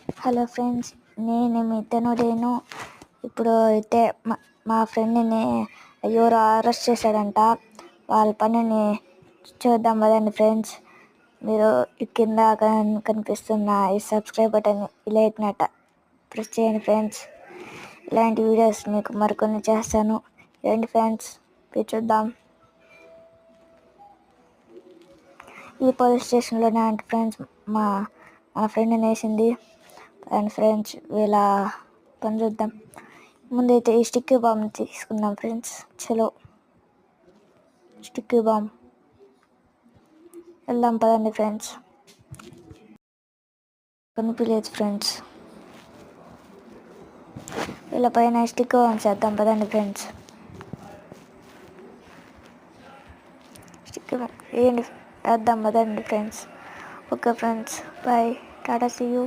Hello friends, నేను మీ ధనుడేను. ఇప్పుడు అయితే మా ఫ్రెండ్ని ఎవరో అరెస్ట్ చేశారంట. వాళ్ళ పనిని చూద్దాం కదండి ఫ్రెండ్స్. మీరు కింద కనిపిస్తున్న ఈ సబ్స్క్రైబ్ బటన్ లైక్ నట్ట ప్రెస్ చేయండి ఫ్రెండ్స్. ఇలాంటి వీడియోస్ మీకు మరికొన్ని చేస్తాను. రండి ఫ్రెండ్స్, మీరు చూద్దాం. ఈ పోలీస్ స్టేషన్లోనే అంటే ఫ్రెండ్స్ మా ఫ్రెండ్ని వేసింది. అండ్ ఫ్రెండ్స్ వీళ్ళ పని చూద్దాం. ముందైతే ఈ స్టిక్కీ బాంబ్ తీసుకుందాం ఫ్రెండ్స్. చలో స్టిక్కీ బాంబ్ వెళ్దాం పదండి ఫ్రెండ్స్. కనిపించలేదు ఫ్రెండ్స్. వీళ్ళ పైన స్టిక్కీ బాంబ్ చేద్దాం పదండి ఫ్రెండ్స్. స్టిక్కీ బాంబ్ వేయండి, వేద్దాం పదండి friends. Okay friends, bye, tata, see you.